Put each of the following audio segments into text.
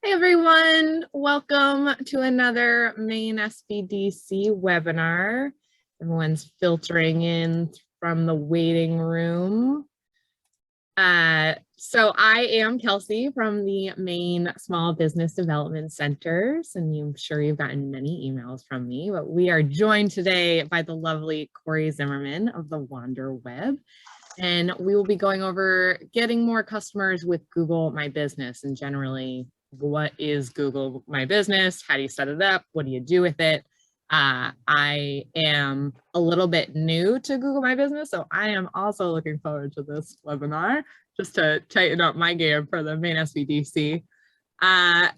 Hi everyone, welcome to another Maine SBDC webinar. Everyone's filtering in from the waiting room. So I am Kelsey from the Maine Small Business Development Centers, and I'm sure you've gotten many emails from me, but we are joined today by the lovely Corey Zimmerman of the Wander Web. And we will be going over getting more customers with Google My Business, and generally, what is Google My Business? How do you set it up? What do you do with it? I am a little bit new to Google My Business, so I am also looking forward to this webinar just to tighten up my game for the Maine SBDC.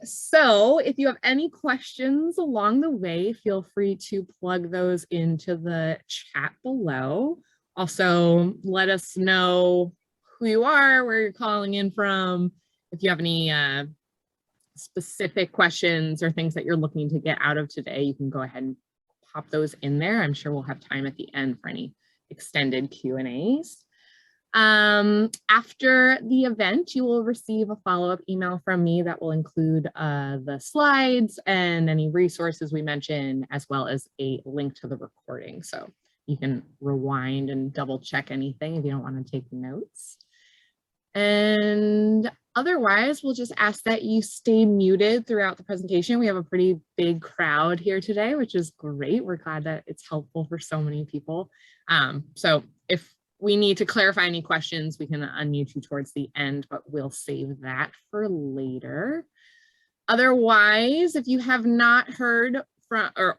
So if you have any questions along the way, feel free to plug those into the chat below. Also, let us know who you are, where you're calling in from. If you have any specific questions or things that you're looking to get out of today, you can go ahead and pop those in there. I'm sure we'll have time at the end for any extended Q&As. After the event, you will receive a follow-up email from me that will include the slides and any resources we mentioned, as well as a link to the recording. So you can rewind and double check anything if you don't want to take notes. And otherwise, we'll just ask that you stay muted throughout the presentation. We have a pretty big crowd here today, which is great. We're glad that it's helpful for so many people. So if we need to clarify any questions, we can unmute you towards the end, but we'll save that for later. Otherwise, if you have not heard from, or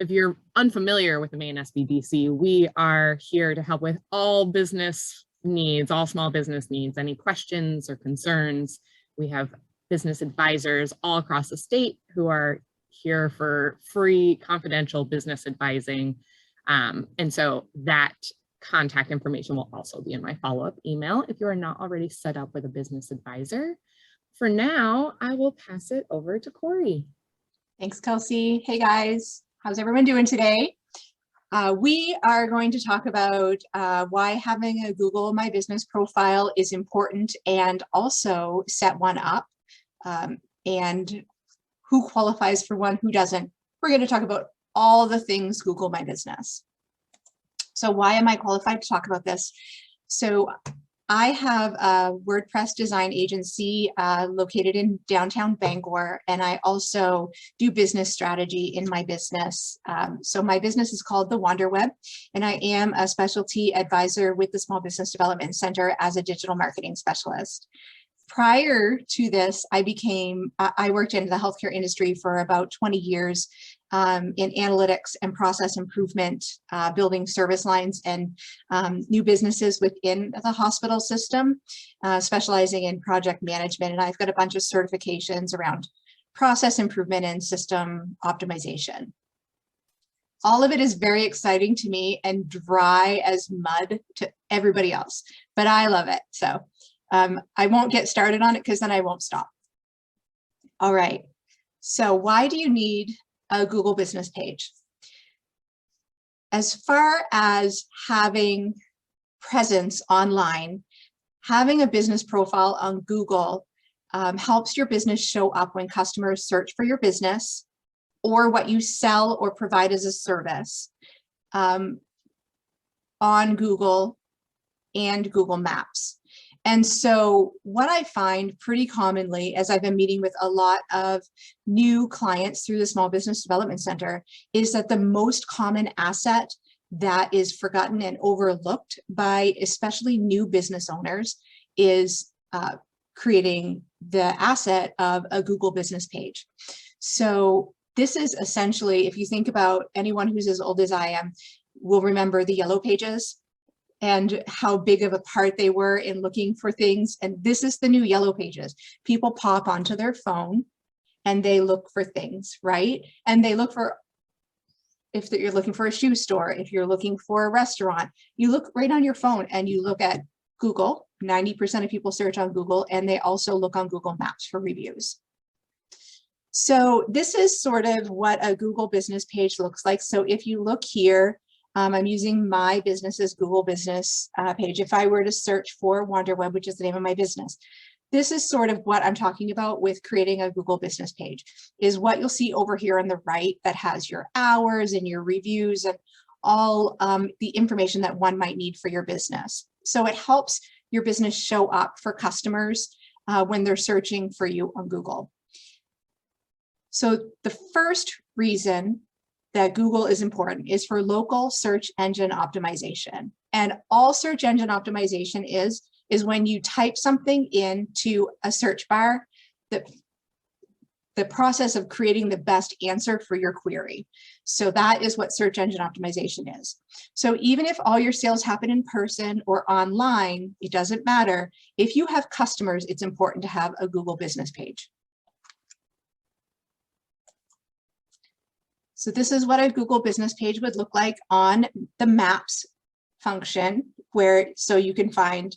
if you're unfamiliar with the Maine SBDC, we are here to help with all business needs, all small business needs, any questions or concerns. We have business advisors all across the state who are here for free confidential business advising. And so that contact information will also be in my follow-up email if you are not already set up with a business advisor. For now, I will pass it over to Corey. Thanks, Kelsey. Hey guys, how's everyone doing today? We are going to talk about why having a Google My Business profile is important, and also set one up, and who qualifies for one, who doesn't. We're going to talk about all the things Google My Business. So why am I qualified to talk about this? So I have a WordPress design agency located in downtown Bangor, and I also do business strategy in my business. So my business is called the Wander Web, and I am a specialty advisor with the Small Business Development Center as a digital marketing specialist. Prior to this, I worked in the healthcare industry for about 20 years in analytics and process improvement, building service lines and new businesses within the hospital system, specializing in project management. And I've got a bunch of certifications around process improvement and system optimization. All of it is very exciting to me and dry as mud to everybody else, but I love it. So I won't get started on it because then I won't stop. All right, so why do you need a Google business page? As far as having presence online, having a business profile on Google helps your business show up when customers search for your business or what you sell or provide as a service on Google and Google Maps. And so what I find pretty commonly, as I've been meeting with a lot of new clients through the Small Business Development Center, is that the most common asset that is forgotten and overlooked by especially new business owners is creating the asset of a Google business page. So this is essentially, if you think about anyone who's as old as I am, will remember the yellow pages and how big of a part they were in looking for things. And this is the new yellow pages. People pop onto their phone and they look for things, right? And they look for, if you're looking for a shoe store, if you're looking for a restaurant, you look right on your phone and you look at Google. 90% of people search on Google, and they also look on Google Maps for reviews. So this is sort of what a Google business page looks like. So if you look here, I'm using my business's Google business page. If I were to search for Wander Web, which is the name of my business, This is sort of what I'm talking about with creating a Google business page, is what you'll see over here on the right that has your hours and your reviews and all the information that one might need for your business. So it helps your business show up for customers when they're searching for you on Google. So the first reason that Google is important is for local search engine optimization. And all search engine optimization is when you type something into a search bar, the process of creating the best answer for your query. So that is what search engine optimization is. So even if all your sales happen in person or online, it doesn't matter. If you have customers, it's important to have a Google business page. So this is what a Google business page would look like on the Maps function, so you can find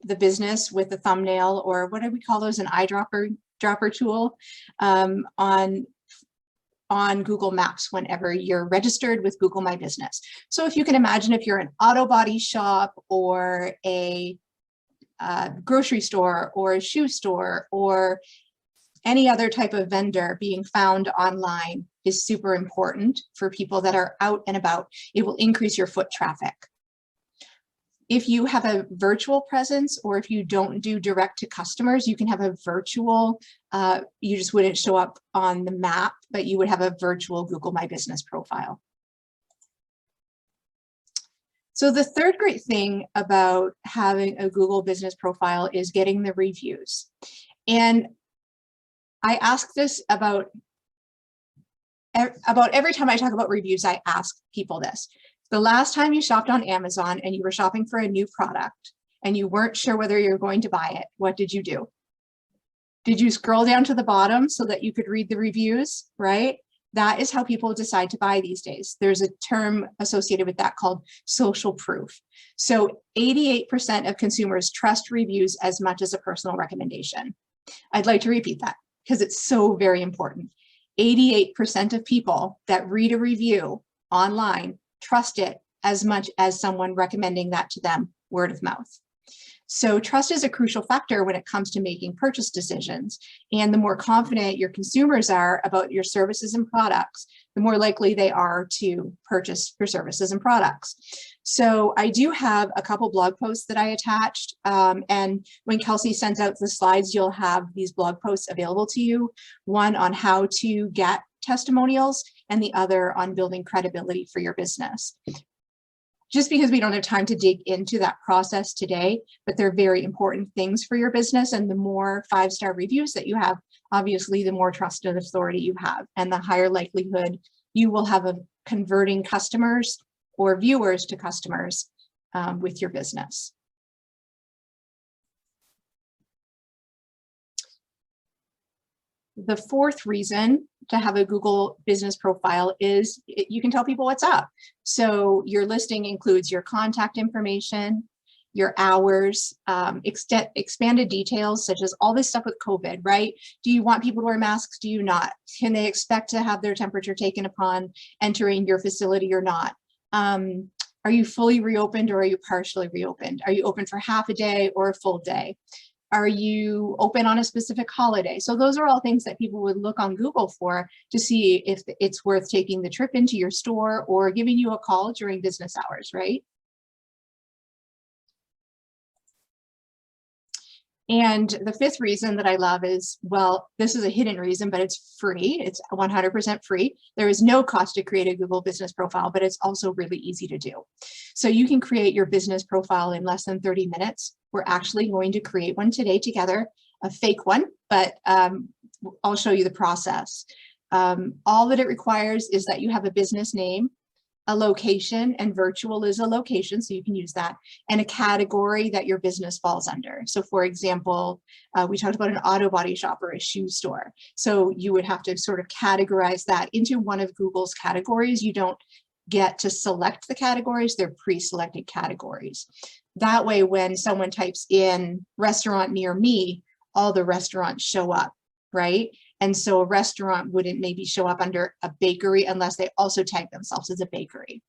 the business with a thumbnail, or what do we call those, an eyedropper tool on Google Maps whenever you're registered with Google My Business. So if you can imagine, if you're an auto body shop or a grocery store or a shoe store or any other type of vendor, being found online is super important for people that are out and about. It will increase your foot traffic. If you have a virtual presence, or if you don't do direct to customers, you can have a virtual, you just wouldn't show up on the map, but you would have a virtual Google My Business profile. So the third great thing about having a Google business profile is getting the reviews. And I ask this about every time I talk about reviews, I ask people this. The last time you shopped on Amazon and you were shopping for a new product and you weren't sure whether you're going to buy it, what did you do? Did you scroll down to the bottom so that you could read the reviews, right? That is how people decide to buy these days. There's a term associated with that called social proof. So 88% of consumers trust reviews as much as a personal recommendation. I'd like to repeat that because it's so very important. 88% of people that read a review online trust it as much as someone recommending that to them word of mouth. So trust is a crucial factor when it comes to making purchase decisions. And the more confident your consumers are about your services and products, the more likely they are to purchase your services and products. So I do have a couple blog posts that I attached. And when Kelsey sends out the slides, you'll have these blog posts available to you. One on how to get testimonials and the other on building credibility for your business. Just because we don't have time to dig into that process today, but they're very important things for your business. And the more 5-star reviews that you have, obviously, the more trusted authority you have, and the higher likelihood you will have of converting customers or viewers to customers with your business. The fourth reason to have a Google business profile is you can tell people what's up. So your listing includes your contact information, your hours, expanded details, such as all this stuff with COVID, right? Do you want people to wear masks? Do you not? Can they expect to have their temperature taken upon entering your facility or not? Are you fully reopened or are you partially reopened? Are you open for half a day or a full day? Are you open on a specific holiday? So those are all things that people would look on Google for to see if it's worth taking the trip into your store or giving you a call during business hours, right? And the fifth reason that I love is, well, this is a hidden reason, but it's free. It's 100% free. There is no cost to create a Google business profile, but it's also really easy to do. So you can create your business profile in less than 30 minutes. We're actually going to create one today together, a fake one, but I'll show you the process. All that it requires is that you have a business name, a location, and virtual is a location, so you can use that, and a category that your business falls under. So for example, we talked about an auto body shop or a shoe store. So you would have to sort of categorize that into one of Google's categories. You don't get to select the categories, they're pre-selected categories. That way, when someone types in restaurant near me, all the restaurants show up, right? And so a restaurant wouldn't maybe show up under a bakery unless they also tag themselves as a bakery.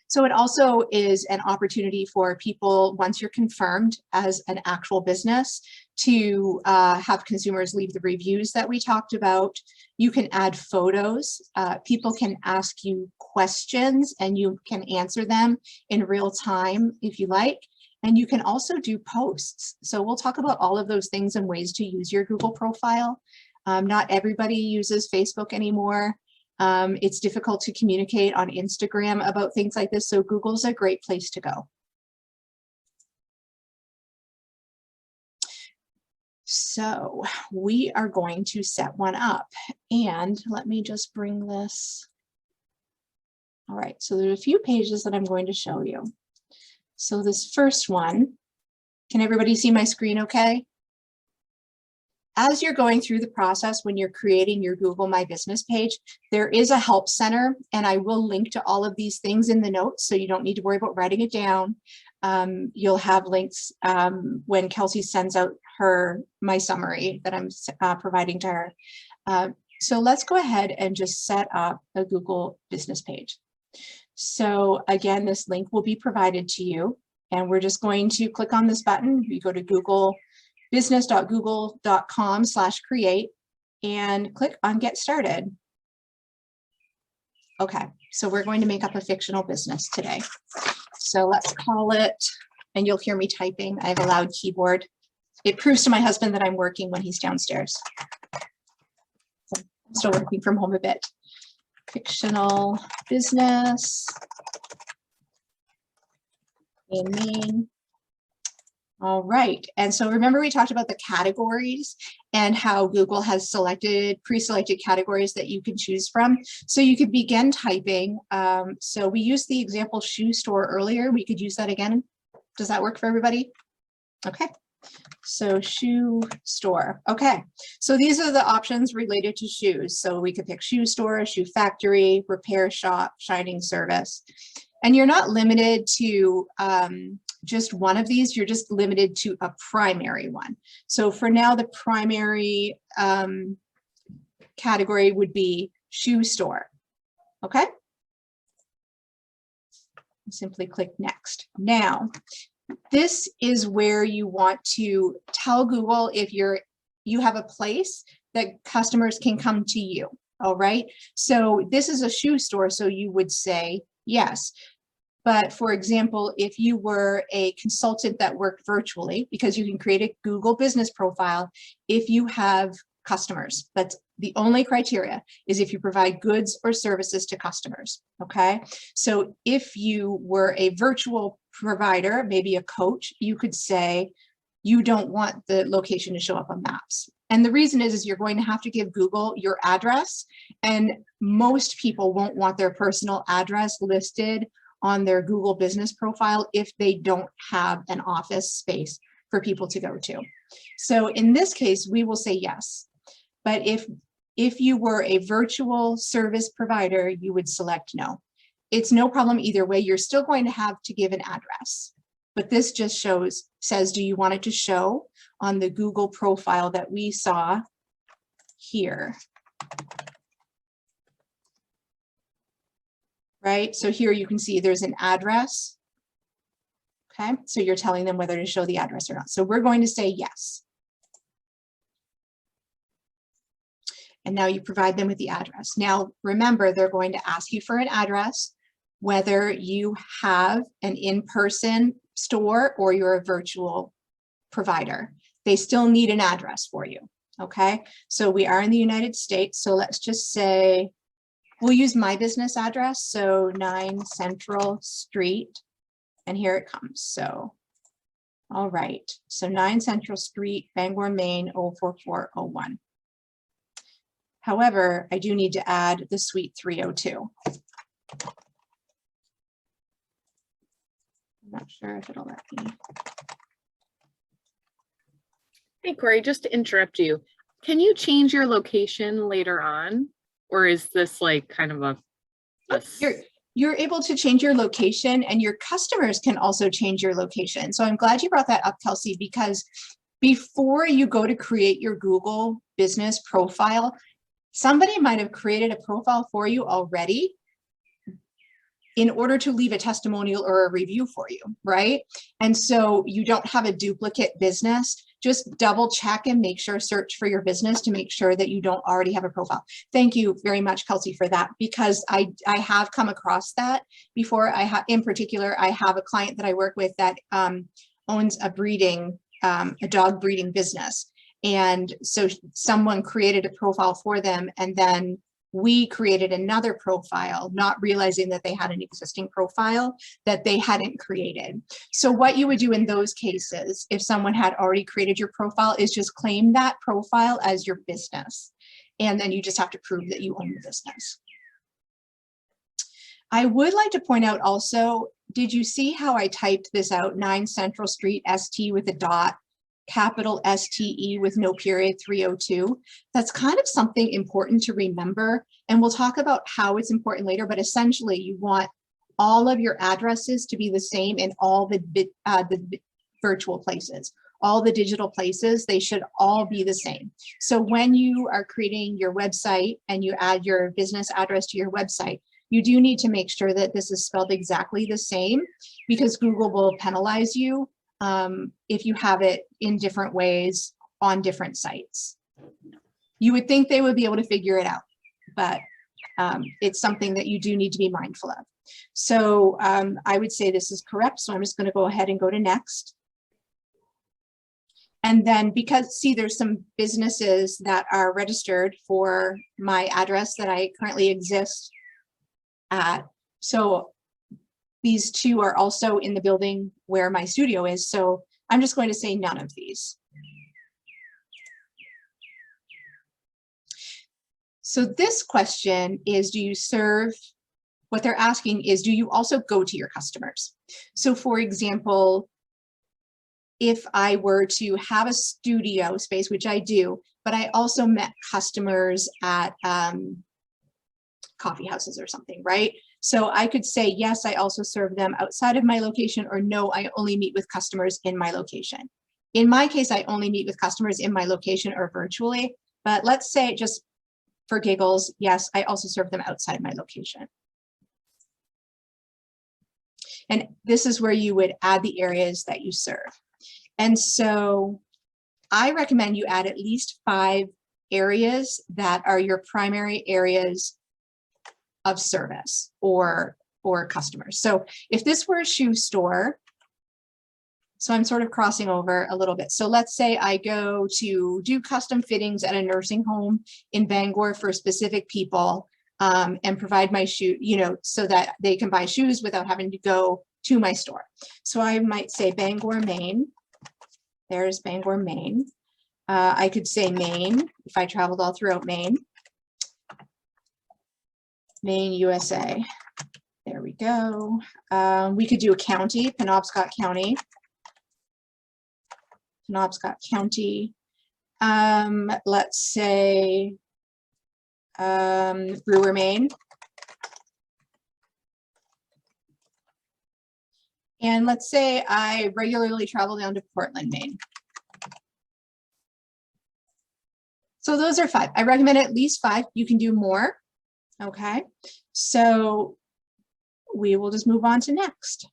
So it also is an opportunity for people, once you're confirmed as an actual business, to have consumers leave the reviews that we talked about. You can add photos. People can ask you questions and you can answer them in real time if you like. And you can also do posts. So we'll talk about all of those things and ways to use your Google profile. Not everybody uses Facebook anymore. It's difficult to communicate on Instagram about things like this, so Google's a great place to go. So we are going to set one up, and let me just bring this. All right, so there's a few pages that I'm going to show you. So this first one, can everybody see my screen okay? As you're going through the process, when you're creating your Google My Business page, there is a help center, and I will link to all of these things in the notes, so you don't need to worry about writing it down. You'll have links when Kelsey sends out my summary that I'm providing to her. So let's go ahead and just set up a Google business page. So again, this link will be provided to you, and we're just going to click on this button. You go to business.google.com/create and click on Get Started. Okay, so we're going to make up a fictional business today. So let's call it, and you'll hear me typing. I have a loud keyboard. It proves to my husband that I'm working when he's downstairs. So I'm still working from home a bit. Fictional business in Maine. All right, and so remember we talked about the categories and how Google has pre-selected categories that you can choose from. So you could begin typing. So we used the example shoe store earlier. We could use that again. Does that work for everybody? Okay, so shoe store. Okay, so these are the options related to shoes. So we could pick shoe store, shoe factory, repair shop, shining service. And you're not limited to just one of these, you're just limited to a primary one. So for now, the primary category would be shoe store. Okay. Simply click next. Now, this is where you want to tell Google if you have a place that customers can come to you. All right. So this is a shoe store, so you would say yes. But for example, if you were a consultant that worked virtually, because you can create a Google business profile, if you have customers, that's the only criteria, is if you provide goods or services to customers, okay? So if you were a virtual provider, maybe a coach, you could say you don't want the location to show up on maps. And the reason is you're going to have to give Google your address, and most people won't want their personal address listed on their Google business profile if they don't have an office space for people to go to. So in this case, we will say yes. But if you were a virtual service provider, you would select no. It's no problem either way. You're still going to have to give an address. But this just says, do you want it to show on the Google profile that we saw here? Right, so here you can see there's an address. Okay, so you're telling them whether to show the address or not. So we're going to say yes. And now you provide them with the address. Now, remember, they're going to ask you for an address, whether you have an in-person store or you're a virtual provider. They still need an address for you. Okay, so we are in the United States. So let's just say, we'll use my business address, so 9 Central Street, and here it comes. So, all right, so 9 Central Street, Bangor, Maine, 04401. However, I do need to add the suite 302. I'm not sure if it'll let me. Hey, Corey, just to interrupt you, can you change your location later on? Or is this like kind of You're able to change your location, and your customers can also change your location. So I'm glad you brought that up, Kelsey, because before you go to create your Google business profile, somebody might have created a profile for you already in order to leave a testimonial or a review for you, right? And so you don't have a duplicate business. Just double check and make sure, search for your business to make sure that you don't already have a profile. Thank you very much, Kelsey, for that, because I have come across that before. In particular, I have a client that I work with that owns a dog breeding business. And so someone created a profile for them, and then we created another profile, not realizing that they had an existing profile that they hadn't created. So what you would do in those cases, if someone had already created your profile, is just claim that profile as your business. And then you just have to prove that you own the business. I would like to point out also, did you see how I typed this out? 9 Central Street, ST with a dot, capital STE with no period, 302. That's kind of something important to remember. And we'll talk about how it's important later, but essentially you want all of your addresses to be the same in all the virtual places. All the digital places, they should all be the same. So when you are creating your website and you add your business address to your website, you do need to make sure that this is spelled exactly the same, because Google will penalize you if you have it in different ways on different sites. You would think they would be able to figure it out, but it's something that you do need to be mindful of. So I would say this is correct. So I'm just going to go ahead and go to next. And then because, see, there's some businesses that are registered for my address that I currently exist at. So these 2 are also in the building where my studio is. So I'm just going to say none of these. So this question is, do you serve, what they're asking is, do you also go to your customers? So for example, if I were to have a studio space, which I do, but I also met customers at coffee houses or something, right? So I could say, yes, I also serve them outside of my location, or no, I only meet with customers in my location. In my case, I only meet with customers in my location or virtually, but let's say, just for giggles, yes, I also serve them outside my location. And this is where you would add the areas that you serve. And so I recommend you add at least 5 areas that are your primary areas of service or customers. So if this were a shoe store, so I'm sort of crossing over a little bit. So let's say I go to do custom fittings at a nursing home in Bangor for specific people, and provide my shoe, so that they can buy shoes without having to go to my store. So I might say Bangor, Maine. There's Bangor, Maine. I could say Maine if I traveled all throughout Maine. Maine, USA. There we go. We could do a county, Penobscot County. Penobscot County. Let's say Brewer, Maine. And let's say I regularly travel down to Portland, Maine. So those are 5. I recommend at least 5. You can do more. Okay, so we will just move on to next.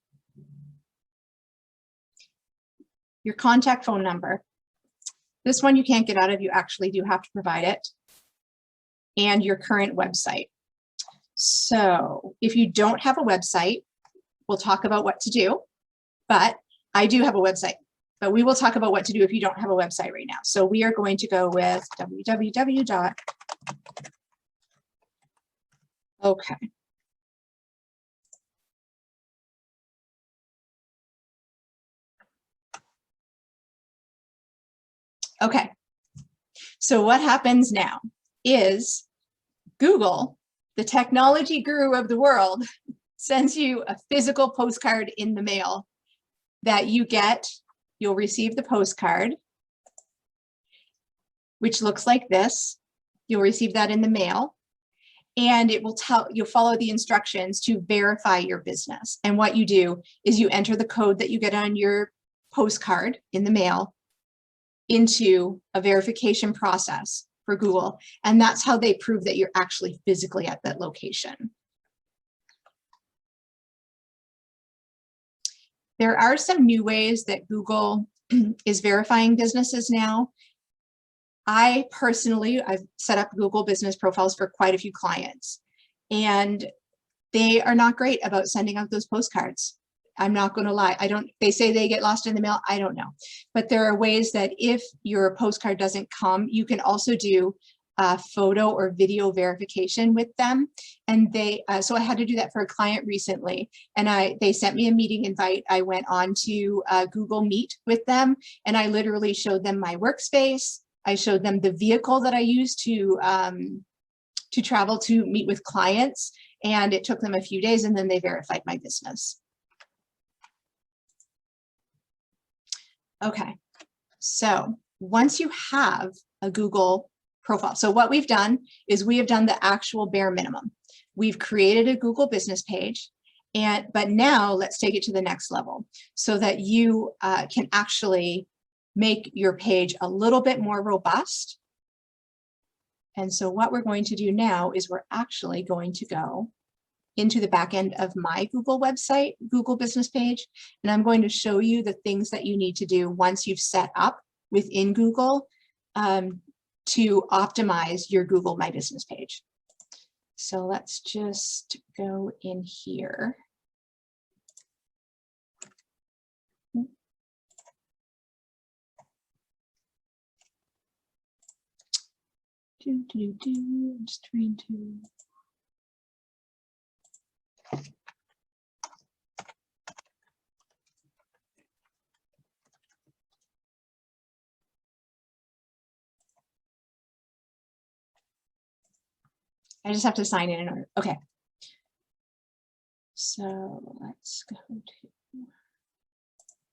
Your contact phone number. This one you can't get out of, you actually do have to provide it. And your current website. So if you don't have a website, we'll talk about what to do, but I do have a website, but we will talk about what to do if you don't have a website right now. So we are going to go with www. Okay. Okay. So what happens now is Google, the technology guru of the world, sends you a physical postcard in the mail that you get. You'll receive the postcard, which looks like this. You'll receive that in the mail, and it will tell you'll follow the instructions to verify your business. And what you do is you enter the code that you get on your postcard in the mail into a verification process for Google. And that's how they prove that you're actually physically at that location. There are some new ways that Google is verifying businesses now. I've set up Google business profiles for quite a few clients, and they are not great about sending out those postcards. I'm not going to lie. They say they get lost in the mail. I don't know. But there are ways that if your postcard doesn't come, you can also do photo or video verification with them. And so I had to do that for a client recently, and they sent me a meeting invite. I went on to Google Meet with them, and I literally showed them my workspace. I showed them the vehicle that I use to travel to meet with clients, and it took them a few days, and then they verified my business. Okay, so once you have a Google profile, so what we've done is we have done the actual bare minimum. We've created a Google business page, but now let's take it to the next level so that you can actually make your page a little bit more robust. And so what we're going to do now is we're actually going to go into the back end of my Google website, Google business page, and I'm going to show you the things that you need to do once you've set up within Google to optimize your Google My Business page. So let's just go in here. I'm just trying to. I just have to sign in order. Okay. So let's go to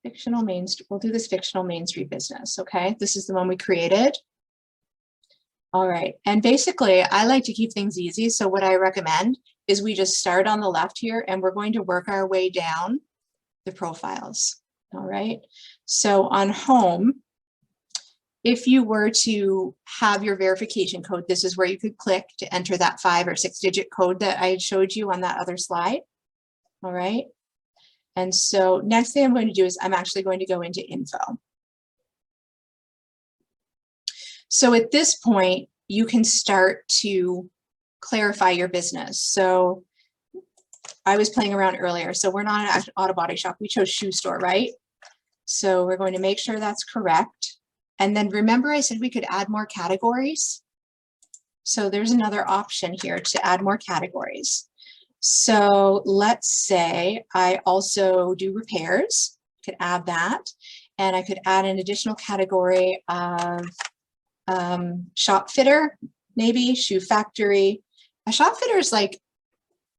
fictional Main Street. We'll do this fictional Main Street business. Okay. This is the one we created. All right. And basically, I like to keep things easy. So what I recommend is we just start on the left here, and we're going to work our way down the profiles. All right. So on home, if you were to have your verification code, this is where you could click to enter that 5 or 6 digit code that I showed you on that other slide. All right. And so next thing I'm going to do is I'm actually going to go into info. So at this point, you can start to clarify your business. So I was playing around earlier. So we're not an auto body shop. We chose shoe store, right? So we're going to make sure that's correct. And then remember I said we could add more categories. So there's another option here to add more categories. So let's say I also do repairs, could add that. And I could add an additional category of shop fitter, maybe shoe factory. A shop fitter is like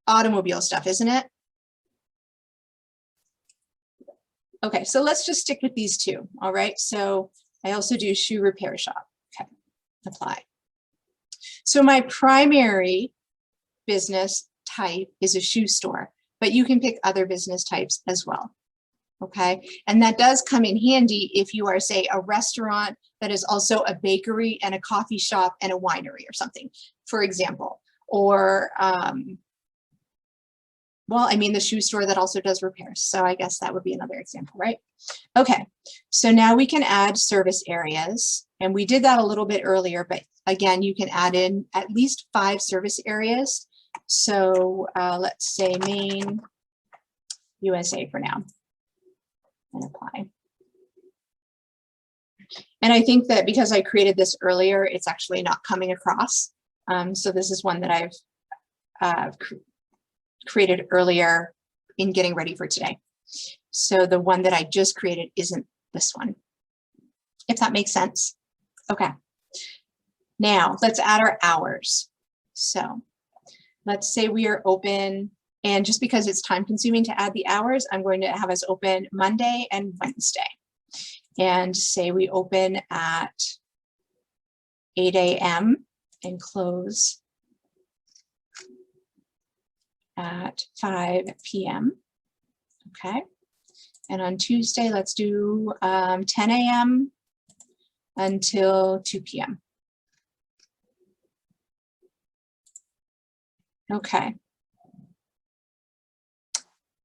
automobile stuff, isn't it? Okay, so let's just stick with these two. All right, so I also do shoe repair shop. Okay, apply. So my primary business type is a shoe store, but you can pick other business types as well. Okay, and that does come in handy if you are, say, a restaurant that is also a bakery and a coffee shop and a winery or something, for example. Or, well, I mean, the shoe store that also does repairs. So I guess that would be another example, right? Okay, so now we can add service areas. And we did that a little bit earlier, but again, you can add in at least 5 service areas. So let's say Maine, USA for now. And apply. And I think that because I created this earlier, it's actually not coming across. So this is one that I've created earlier in getting ready for today. So the one that I just created isn't this one, if that makes sense. Okay. Now let's add our hours. So let's say we are open. And just because it's time consuming to add the hours, I'm going to have us open Monday and Wednesday. And say we open at 8 a.m. and close at 5 p.m. Okay. And on Tuesday, let's do 10 a.m. until 2 p.m. Okay.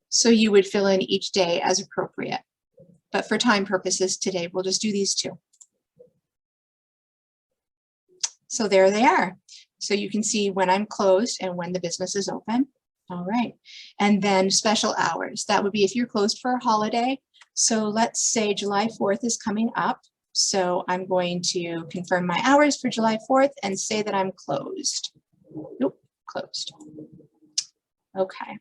So you would fill in each day as appropriate. But for time purposes today, we'll just do these two. So there they are. So you can see when I'm closed and when the business is open. All right. And then special hours. That would be if you're closed for a holiday. So let's say July 4th is coming up. So I'm going to confirm my hours for July 4th and say that I'm closed. Nope, closed. Okay.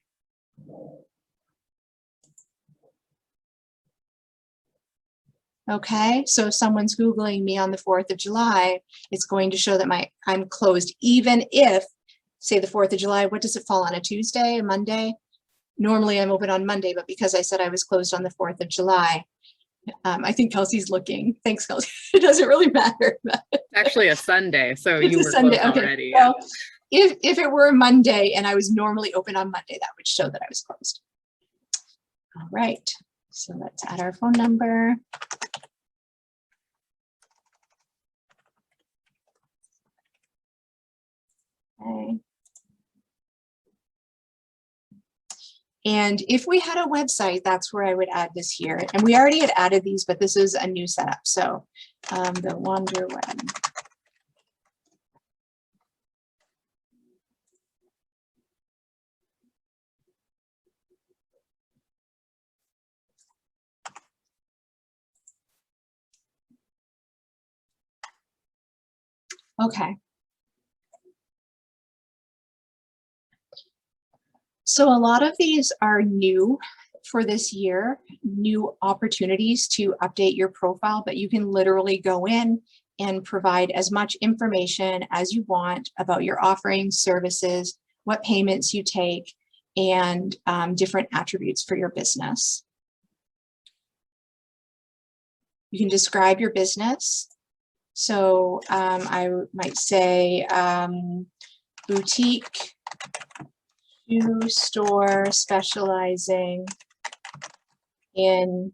Okay, so if someone's Googling me on the 4th of July, it's going to show that I'm closed, even if, say the 4th of July, what does it fall on, a Tuesday, a Monday? Normally I'm open on Monday, but because I said I was closed on the 4th of July, I think Kelsey's looking. Thanks, Kelsey. It doesn't really matter. It's actually a Sunday, so It's you a were Sunday. closed Okay. already. Well, if it were a Monday and I was normally open on Monday, that would show that I was closed. All right, so let's add our phone number. Okay. And if we had a website, that's where I would add this here. And we already had added these, but this is a new setup. So the Wander Web. Okay. So a lot of these are new for this year, new opportunities to update your profile, but you can literally go in and provide as much information as you want about your offerings, services, what payments you take, and different attributes for your business. You can describe your business. So I might say boutique shoe store specializing in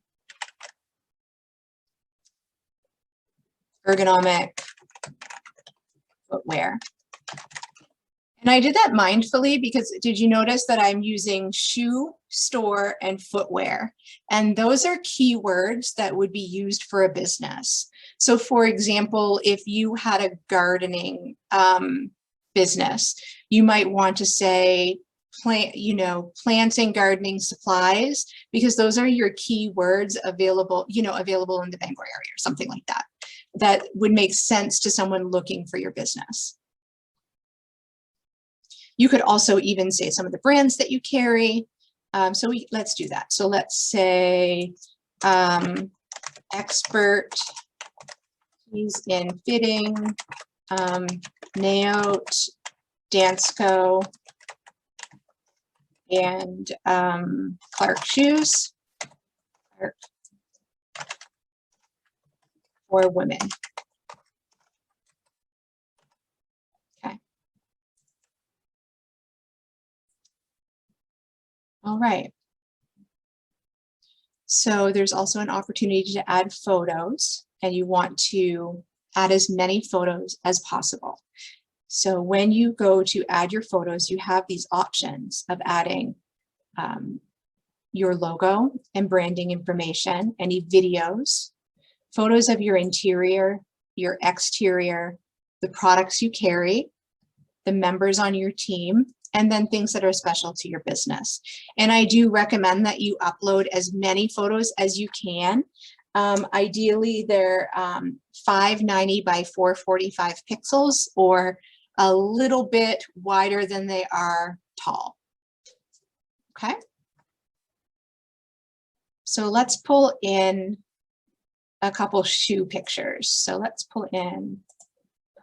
ergonomic footwear. And I did that mindfully because did you notice that I'm using shoe, store, and footwear? And those are keywords that would be used for a business. So for example, if you had a gardening business, you might want to say plants and gardening supplies, because those are your keywords available, available in the Bangor area or something like that. That would make sense to someone looking for your business. You could also even say some of the brands that you carry. Let's do that. So let's say expert in fitting, Naote, Dansko, and Clark shoes for women. Okay. All right. So there's also an opportunity to add photos, and you want to add as many photos as possible. So when you go to add your photos, you have these options of adding your logo and branding information, any videos, photos of your interior, your exterior, the products you carry, the members on your team, and then things that are special to your business. And I do recommend that you upload as many photos as you can. Ideally, they're 590 by 445 pixels, or a little bit wider than they are tall. Okay. So let's pull in a couple shoe pictures. So let's pull in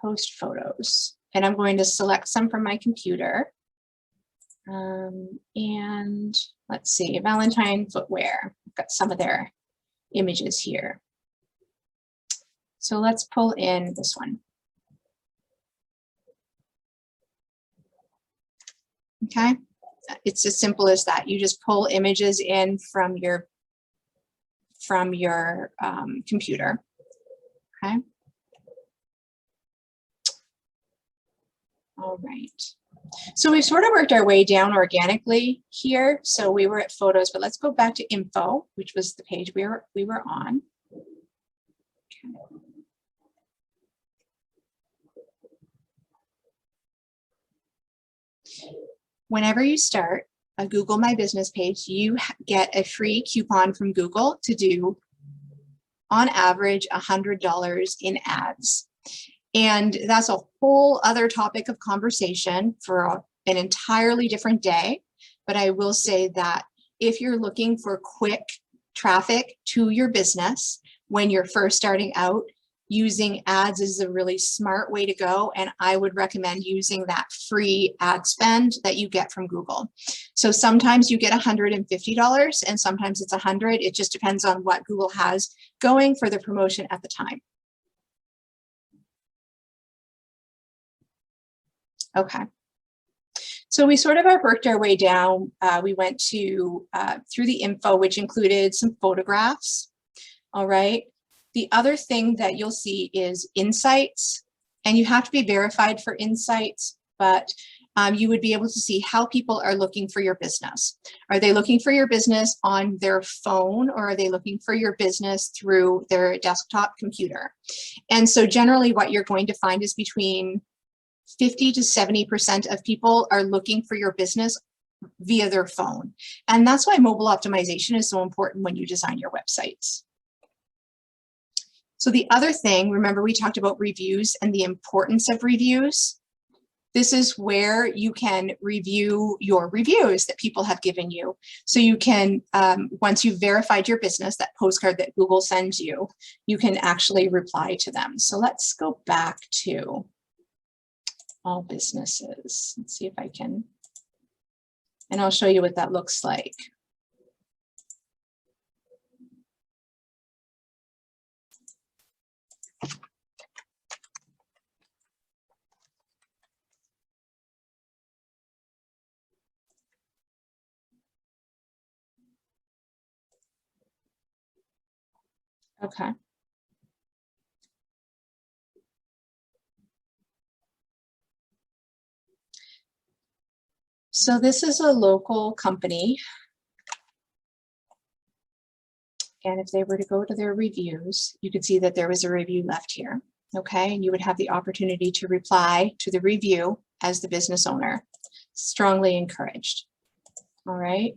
post photos, and I'm going to select some from my computer. And let's see, Valentine footwear. I've got some of their images here. So let's pull in this one. Okay, it's as simple as that. You just pull images in from your computer. Okay. All right. So we've sort of worked our way down organically here. So we were at photos, but let's go back to info, which was the page we were on. Okay. Whenever you start a Google My Business page, you get a free coupon from Google to do, on average, $100 in ads. And that's a whole other topic of conversation for an entirely different day. But I will say that if you're looking for quick traffic to your business when you're first starting out, using ads is a really smart way to go. And I would recommend using that free ad spend that you get from Google. So sometimes you get $150 and sometimes it's $100. It just depends on what Google has going for the promotion at the time. Okay. So we sort of worked our way down. We went to through the info, which included some photographs. All right. The other thing that you'll see is insights, and you have to be verified for insights, but you would be able to see how people are looking for your business. Are they looking for your business on their phone, or are they looking for your business through their desktop computer? And so generally what you're going to find is between 50 to 70% of people are looking for your business via their phone. And that's why mobile optimization is so important when you design your websites. So the other thing, remember we talked about reviews and the importance of reviews. This is where you can review your reviews that people have given you. So you can, once you've verified your business, that postcard that Google sends you, you can actually reply to them. So let's go back to all businesses. Let's see if I can, and I'll show you what that looks like. Okay. So this is a local company. And if they were to go to their reviews, you could see that there was a review left here. Okay, and you would have the opportunity to reply to the review as the business owner. Strongly encouraged. All right.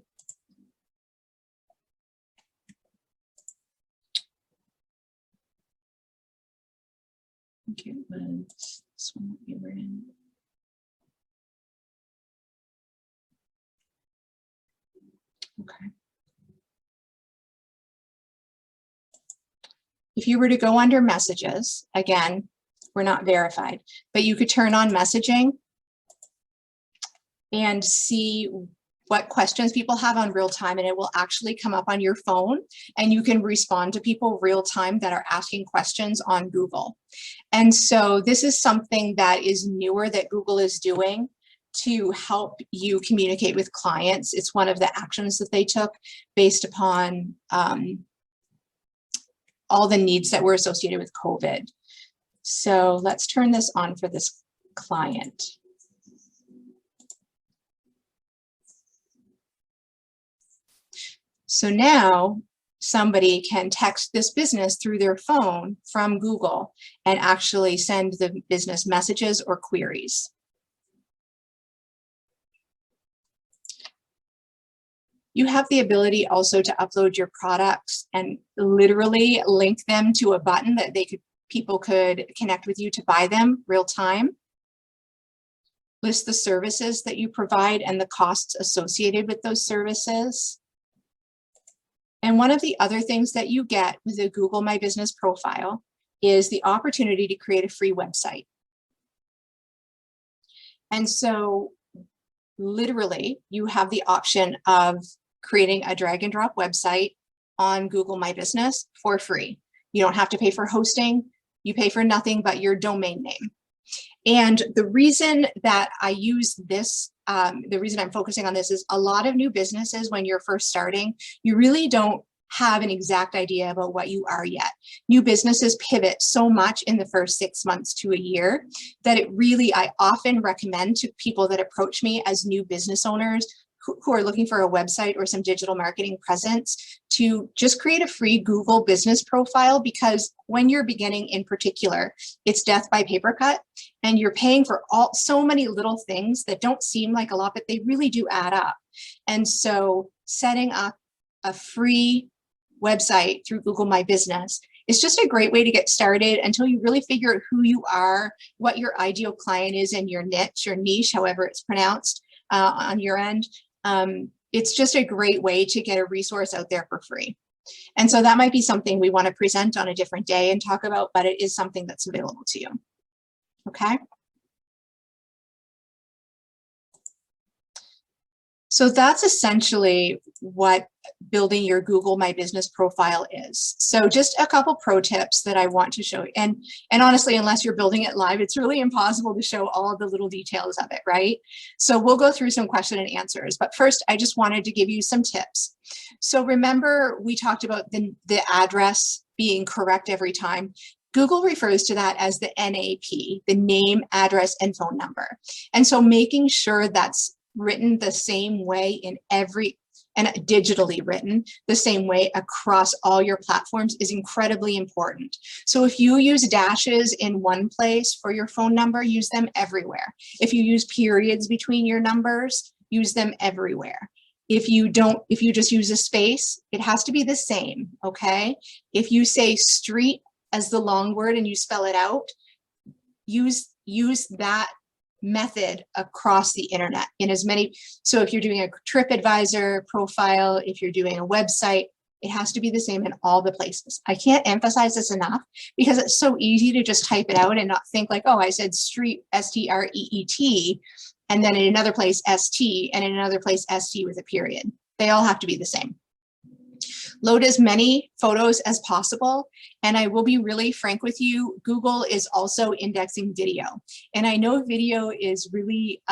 Okay, it was this one that we were in. Okay. If you were to go under messages, again, we're not verified, but you could turn on messaging and see what questions people have on real time, and it will actually come up on your phone and you can respond to people real time that are asking questions on Google. And so this is something that is newer that Google is doing to help you communicate with clients. It's one of the actions that they took based upon all the needs that were associated with COVID. So let's turn this on for this client. So now somebody can text this business through their phone from Google and actually send the business messages or queries. You have the ability also to upload your products and literally link them to a button that people could connect with you to buy them real time. List the services that you provide and the costs associated with those services. And one of the other things that you get with a Google My Business profile is the opportunity to create a free website. And so literally you have the option of creating a drag and drop website on Google My Business for free. You don't have to pay for hosting. You pay for nothing but your domain name. And the reason that I use this, the reason I'm focusing on this is a lot of new businesses, when you're first starting, you really don't have an exact idea about what you are yet. New businesses pivot so much in the first 6 months to a year that I often recommend to people that approach me as new business owners who are looking for a website or some digital marketing presence to just create a free Google business profile, because when you're beginning in particular, it's death by paper cut, and you're paying for so many little things that don't seem like a lot, but they really do add up. And so setting up a free website through Google My Business is just a great way to get started until you really figure out who you are, what your ideal client is, and your niche, however it's pronounced on your end. It's just a great way to get a resource out there for free. And so that might be something we want to present on a different day and talk about, but it is something that's available to you. Okay. So that's essentially what building your Google My Business profile is. So just a couple pro tips that I want to show you. And honestly, unless you're building it live, it's really impossible to show all of the little details of it, right? So we'll go through some question and answers. But first, I just wanted to give you some tips. So remember, we talked about the address being correct every time. Google refers to that as the NAP, the name, address, and phone number. And so making sure that's written the same way and digitally written the same way across all your platforms is incredibly important. So if you use dashes in one place for your phone number, use them everywhere. If you use periods between your numbers, use them everywhere. If you just use a space, it has to be the same, okay? If you say street as the long word and you spell it out, use that method across the internet in as many. So if you're doing a TripAdvisor profile, if you're doing a website, it has to be the same in all the places. I can't emphasize this enough because it's so easy to just type it out and not think like, oh, I said street, S-T-R-E-E-T, and then in another place, S-T, and in another place, S-T with a period. They all have to be the same. Load as many photos as possible. And I will be really frank with you, Google is also indexing video. And I know video is really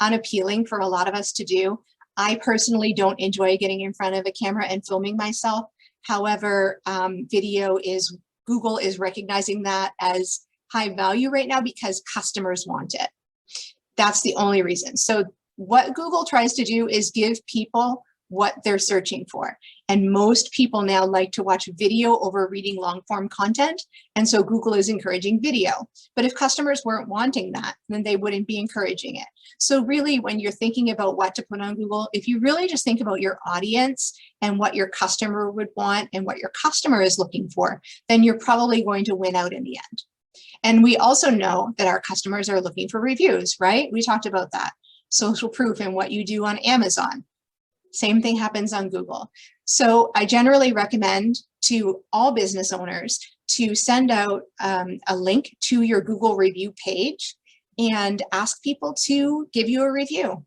unappealing for a lot of us to do. I personally don't enjoy getting in front of a camera and filming myself. However, Google is recognizing that as high value right now because customers want it. That's the only reason. So what Google tries to do is give people what they're searching for. And most people now like to watch video over reading long form content. And so Google is encouraging video. But if customers weren't wanting that, then they wouldn't be encouraging it. So really, when you're thinking about what to put on Google, if you really just think about your audience and what your customer would want and what your customer is looking for, then you're probably going to win out in the end. And we also know that our customers are looking for reviews, right? We talked about that. Social proof and what you do on Amazon. Same thing happens on Google. So I generally recommend to all business owners to send out a link to your Google review page and ask people to give you a review.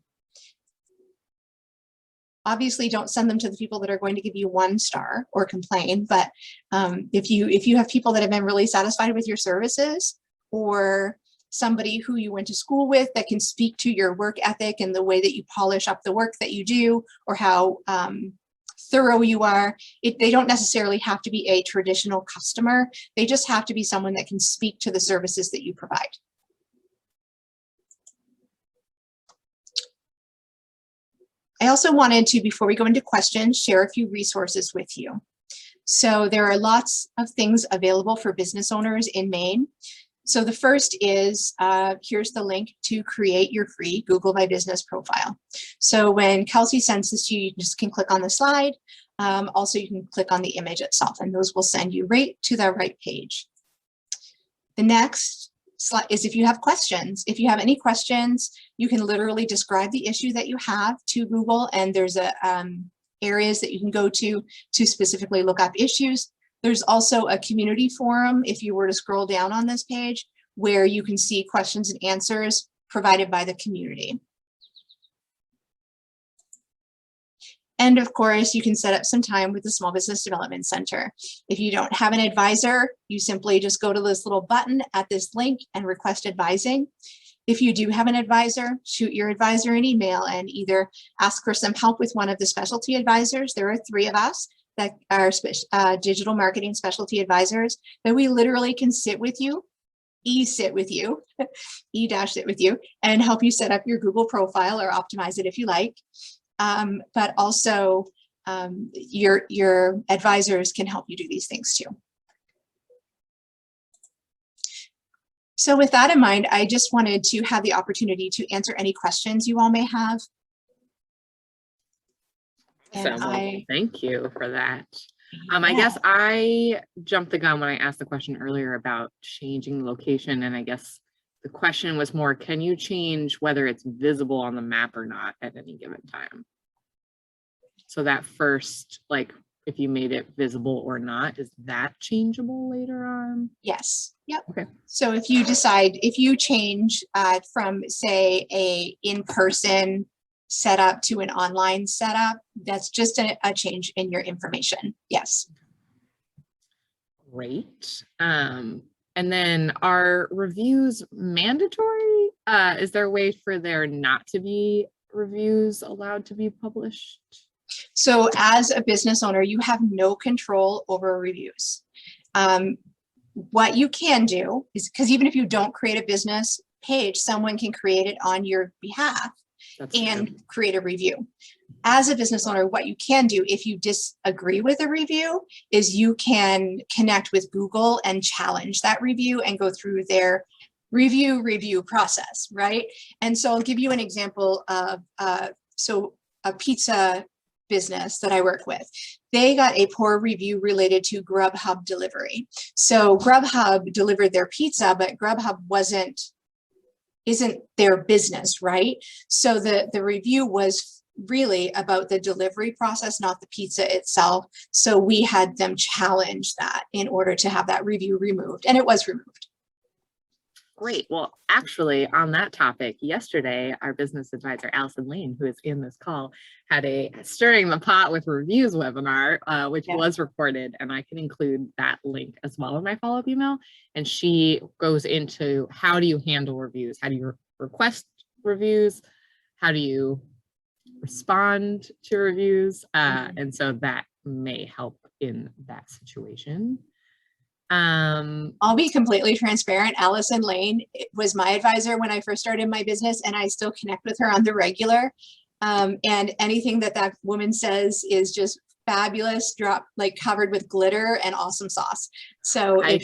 Obviously, don't send them to the people that are going to give you 1 star or complain, but if you have people that have been really satisfied with your services, or somebody who you went to school with that can speak to your work ethic and the way that you polish up the work that you do, or how thorough you are. They don't necessarily have to be a traditional customer. They just have to be someone that can speak to the services that you provide. I also wanted to, before we go into questions, share a few resources with you. So there are lots of things available for business owners in Maine. So the first is, here's the link to create your free Google My Business profile. So when Kelsey sends this to you, you just can click on the slide. Also, you can click on the image itself, and those will send you right to the right page. The next slide is if you have questions. If you have any questions, you can literally describe the issue that you have to Google, and there's areas that you can go to specifically look up issues. There's also a community forum, if you were to scroll down on this page, where you can see questions and answers provided by the community. And of course, you can set up some time with the Small Business Development Center. If you don't have an advisor, you simply just go to this little button at this link and request advising. If you do have an advisor, shoot your advisor an email and either ask for some help with one of the specialty advisors. There are 3 of us. that are digital marketing specialty advisors, that we literally can sit with you, sit with you, sit with you, and help you set up your Google profile or optimize it if you like. But also your advisors can help you do these things too. So with that in mind, I just wanted to have the opportunity to answer any questions you all may have. And thank you for that. I guess I jumped the gun when I asked the question earlier about changing location. And I guess the question was more, can you change whether it's visible on the map or not at any given time? So that first, like, if you made it visible or not, is that changeable later on? Yes. Yep. Okay. So if you decide, if you change from, say, a in-person setup to an online setup, that's just a change in your information. Yes. Great. And then are reviews mandatory? Is there a way for there not to be reviews allowed to be published? So as a business owner, you have no control over reviews. What you can do is, because even if you don't create a business page, someone can create it on your behalf and create a review. As a business owner, what you can do if you disagree with a review is you can connect with Google and challenge that review and go through their review process, right? And so I'll give you an example of so a pizza business that I work with. They got a poor review related to Grubhub delivery. So Grubhub delivered their pizza, but Grubhub isn't their business, right? So the review was really about the delivery process, not the pizza itself. So we had them challenge that in order to have that review removed, and it was removed. Great. Well, actually, on that topic, yesterday, our business advisor, Allison Lane, who is in this call, had a Stirring the Pot with Reviews webinar, which was recorded, and I can include that link as well in my follow-up email. And she goes into how do you handle reviews? How do you request reviews? How do you respond to reviews? And so that may help in that situation. I'll be completely transparent. Allison Lane was my advisor when I first started my business, and I still connect with her on the regular. And anything that woman says is just fabulous, covered with glitter and awesome sauce. So if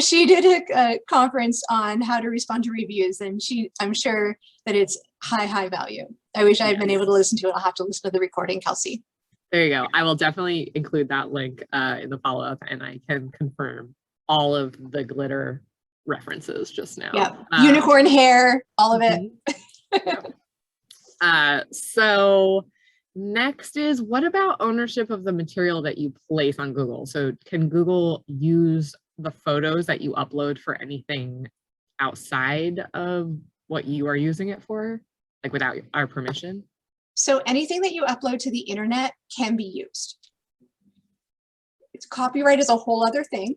she did a conference on how to respond to reviews, then I'm sure that it's high value. I wish I had been able to listen to it. I'll have to listen to the recording, Kelsey. There you go. I will definitely include that link in the follow-up, and I can confirm all of the glitter references just now. Yeah, unicorn hair, all of it. So next is, what about ownership of the material that you place on Google? So can Google use the photos that you upload for anything outside of what you are using it for, like without our permission? So anything that you upload to the internet can be used. Copyright is a whole other thing.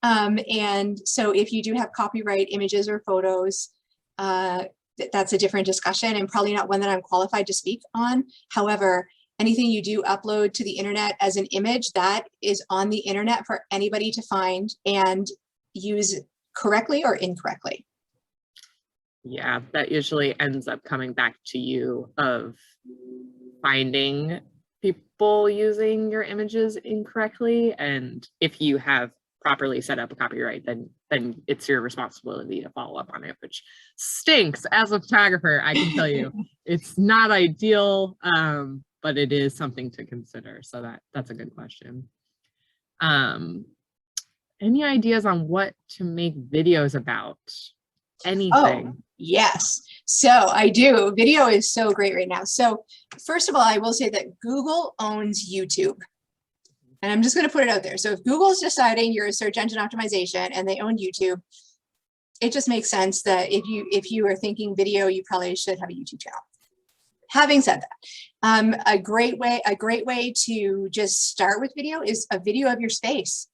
And so if you do have copyright images or photos, that's a different discussion and probably not one that I'm qualified to speak on. However, anything you do upload to the internet as an image, that is on the internet for anybody to find and use correctly or incorrectly. Yeah, that usually ends up coming back to you of finding people using your images incorrectly. And if you have properly set up a copyright, then it's your responsibility to follow up on it, which stinks. As a photographer, I can tell you it's not ideal, but it is something to consider. So that's a good question. Any ideas on what to make videos about? Anything? Oh, yes. So I do. Video is so great right now. So first of all, I will say that Google owns YouTube. And I'm just going to put it out there. So if Google's deciding you're a search engine optimization and they own YouTube, it just makes sense that if you are thinking video, you probably should have a YouTube channel. Having said that, a great way to just start with video is a video of your space.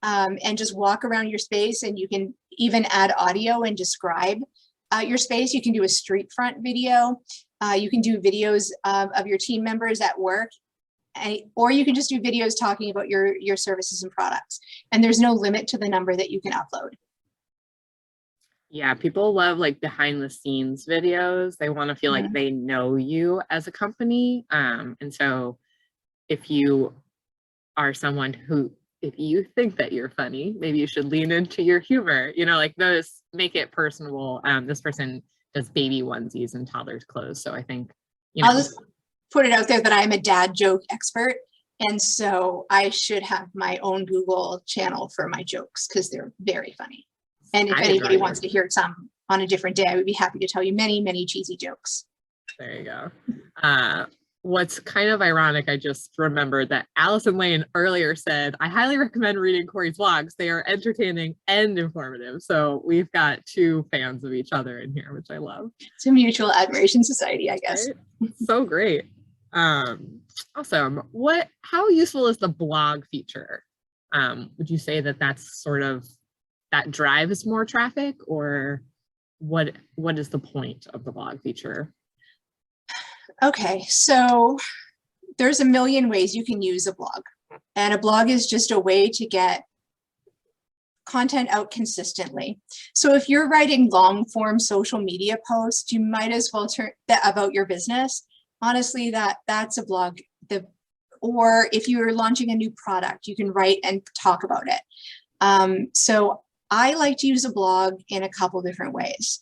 And just walk around your space, and you can even add audio and describe your space. You can do a street front video. You can do videos of your team members at work. or you can just do videos talking about your services and products. And there's no limit to the number that you can upload. Yeah, people love like behind the scenes videos. They want to feel like they know you as a company. And so if you are someone who, if you think that you're funny, maybe you should lean into your humor, you know, like those, make it personable. This person does baby onesies and toddlers clothes. So I think, you know, I'll just put it out there that I'm a dad joke expert. And so I should have my own Google channel for my jokes because they're very funny. And if anybody wants to hear some on a different day, I would be happy to tell you many, many cheesy jokes. There you go. What's kind of ironic, I just remembered that Allison Lane earlier said, I highly recommend reading Corey's blogs. They are entertaining and informative. So we've got two fans of each other in here, which I love. It's a mutual admiration society, I guess. Right? So great. Awesome. How useful is the blog feature? Would you say that that's sort of, that drives more traffic, or what is the point of the blog feature? Okay, so there's a million ways you can use a blog, and a blog is just a way to get content out consistently. So if you're writing long form social media posts, you might as well turn that about your business. Honestly, that's a blog. Or if you're launching a new product, you can write and talk about it. So I like to use a blog in a couple different ways.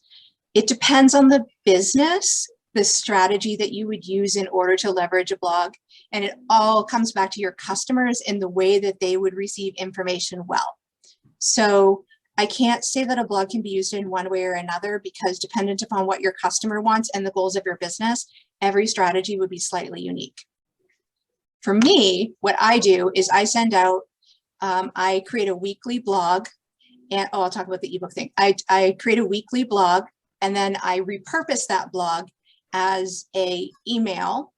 It depends on the business, the strategy that you would use in order to leverage a blog. And it all comes back to your customers and the way that they would receive information well. So I can't say that a blog can be used in one way or another, because dependent upon what your customer wants and the goals of your business, every strategy would be slightly unique. For me, what I do is I send out, I create a weekly blog. And I'll talk about the ebook thing. I create a weekly blog, and then I repurpose that blog as a email,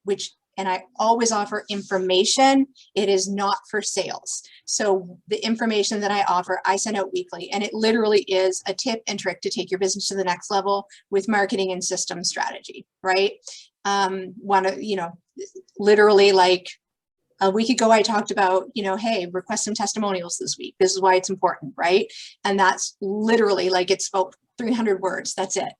and I always offer information. It is not for sales. So the information that I offer, I send out weekly, and it literally is a tip and trick to take your business to the next level with marketing and system strategy, right? Literally like, a week ago, I talked about, hey, request some testimonials this week. This is why it's important, right? And that's literally like, it's about 300 words. That's it.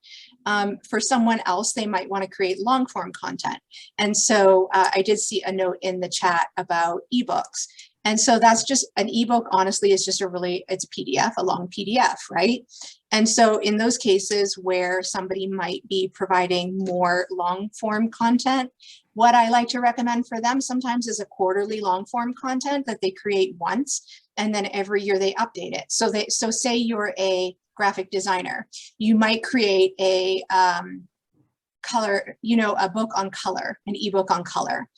For someone else, they might want to create long form content. And so I did see a note in the chat about ebooks. And so that's just an ebook, honestly, is just it's a PDF, a long PDF, right? And so in those cases where somebody might be providing more long form content, what I like to recommend for them sometimes is a quarterly long form content that they create once, and then every year they update it. So say you're a graphic designer, you might create a color, a book on color, an ebook on color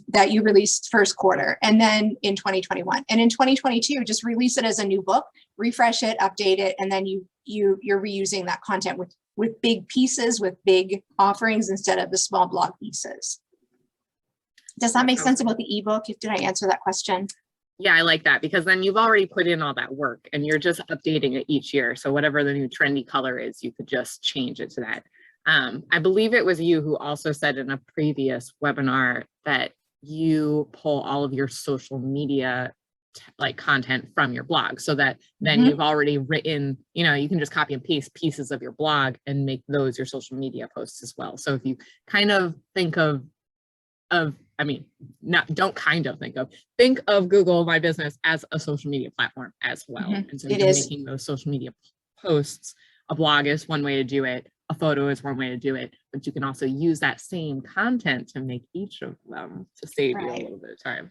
that you released first quarter, and then in 2021, and in 2022, just release it as a new book, refresh it, update it, and then you're reusing that content with big pieces, with big offerings instead of the small blog pieces. Does that make sense about the ebook? Did I answer that question? Yeah, I like that, because then you've already put in all that work and you're just updating it each year. So whatever the new trendy color is, you could just change it to that. I believe it was you who also said in a previous webinar that you pull all of your social media content from your blog, so that then you've already written, you can just copy and paste pieces of your blog and make those your social media posts as well. So if you kind of think think of Google My Business as a social media platform as well. And so you're making those social media posts. A blog is one way to do it. A photo is one way to do it, but you can also use that same content to make each of them to save you a little bit of time.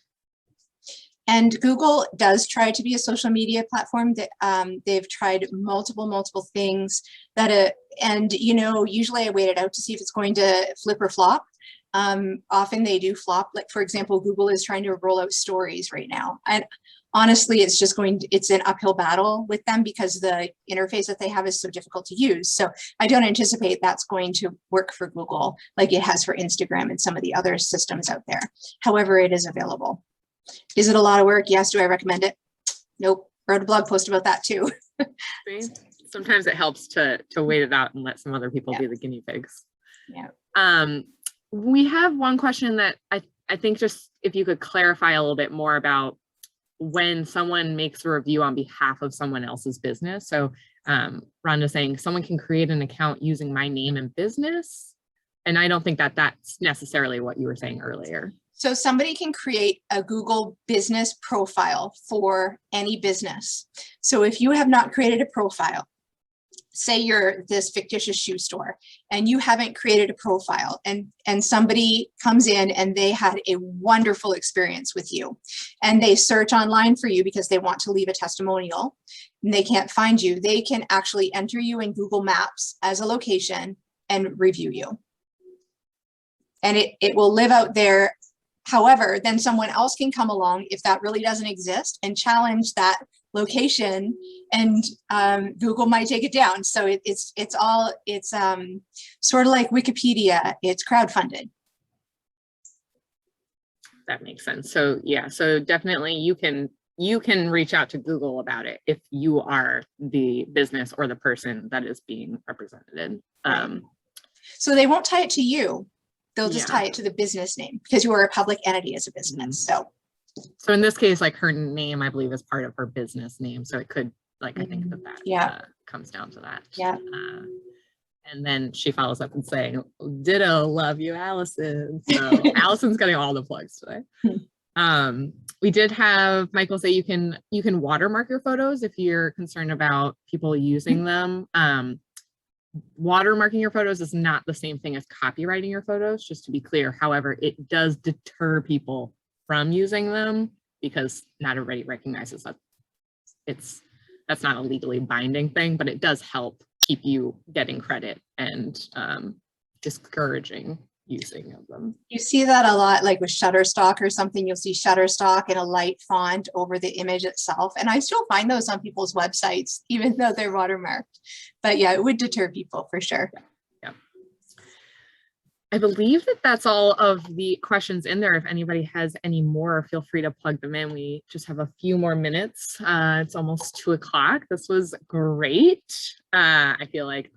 And Google does try to be a social media platform that they've tried multiple things and usually I wait it out to see if it's going to flip or flop. Often they do flop. Like, for example, Google is trying to roll out stories right now. And honestly, it's an uphill battle with them because the interface that they have is so difficult to use. So I don't anticipate that's going to work for Google like it has for Instagram and some of the other systems out there. However, it is available. Is it a lot of work? Yes. Do I recommend it? Nope. Wrote a blog post about that too. Sometimes it helps to wait it out and let some other people be the guinea pigs. Yeah. We have one question that I think just if you could clarify a little bit more about when someone makes a review on behalf of someone else's business. So Rhonda's saying someone can create an account using my name and business. And I don't think that that's necessarily what you were saying earlier. So somebody can create a Google business profile for any business. So if you have not created a profile, say you're this fictitious shoe store and you haven't created a profile, and somebody comes in and they had a wonderful experience with you and they search online for you because they want to leave a testimonial and they can't find you, they can actually enter you in Google Maps as a location and review you. And it will live out there. However, then someone else can come along if that really doesn't exist and challenge that location, and Google might take it down. So it's sort of like Wikipedia. It's crowdfunded. That makes sense. So yeah, so definitely you can reach out to Google about it if you are the business or the person that is being represented. Right. So they won't tie it to you. They'll just tie it to the business name because you are a public entity as a business. So in this case, like her name, I believe, is part of her business name. So it could, like, I think that comes down to that. Yeah. And then she follows up and saying, ditto, love you, Allison. So Allison's getting all the plugs today. We did have Michael say you can watermark your photos if you're concerned about people using them. Watermarking your photos is not the same thing as copywriting your photos, just to be clear. However, it does deter people from using them because not everybody recognizes that that's not a legally binding thing, but it does help keep you getting credit and discouraging using of them. You see that a lot, like with Shutterstock or something. You'll see Shutterstock in a light font over the image itself. And I still find those on people's websites, even though they're watermarked. But yeah, it would deter people for sure. Yeah. I believe that that's all of the questions in there. If anybody has any more, feel free to plug them in. We just have a few more minutes. It's almost 2 o'clock. This was great. I feel like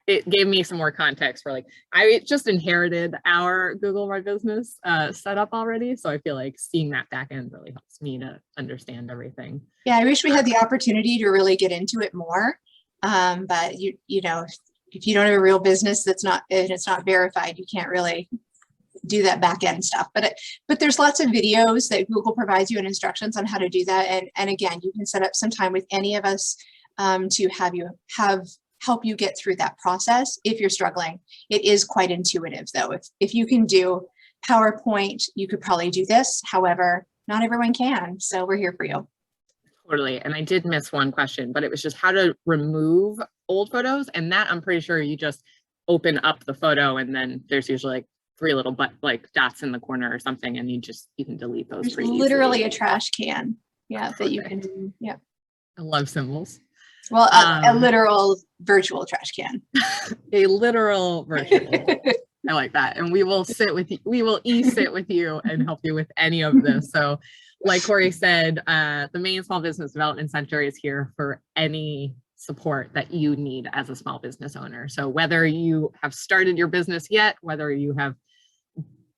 it gave me some more context for, like, I just inherited our Google My Business setup already. So I feel like seeing that back end really helps me to understand everything. Yeah, I wish we had the opportunity to really get into it more. But you know, if you don't have a real business it's not verified, you can't really do that back end stuff. But there's lots of videos that Google provides you and instructions on how to do that. And again, you can set up some time with any of us to help you get through that process if you're struggling. It is quite intuitive though. If you can do PowerPoint, you could probably do this. However, not everyone can. So we're here for you. Totally. And I did miss one question, but it was just how to remove old photos. And that I'm pretty sure you just open up the photo and then there's usually like 3 little dots in the corner or something, and you can delete those. There's literally a trash can. Yeah, that you can. Yeah. I love symbols. Well, a literal virtual trash can. A literal virtual. I like that. And we will sit with you. We will sit with you and help you with any of this. So like Corey said, the Maine Small Business Development Center is here for any support that you need as a small business owner. So whether you have started your business yet, whether you have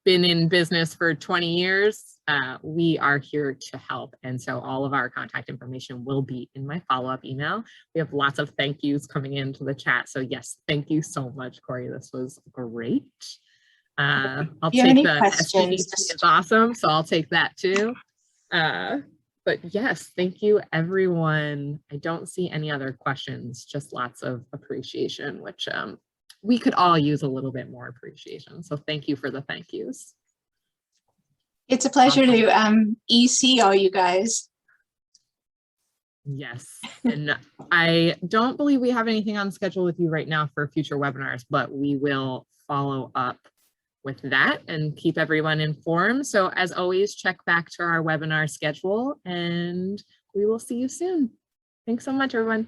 been in business for 20 years, we are here to help. And so all of our contact information will be in my follow-up email. We have lots of thank yous coming into the chat. So yes, thank you so much, Corey. This was great. I'll take the SBDC is awesome. So I'll take that too. But yes, thank you, everyone. I don't see any other questions, just lots of appreciation, which we could all use a little bit more appreciation. So thank you for the thank yous. It's a pleasure to EC all you guys. Yes, and I don't believe we have anything on schedule with you right now for future webinars, but we will follow up with that and keep everyone informed. So as always, check back to our webinar schedule and we will see you soon. Thanks so much, everyone.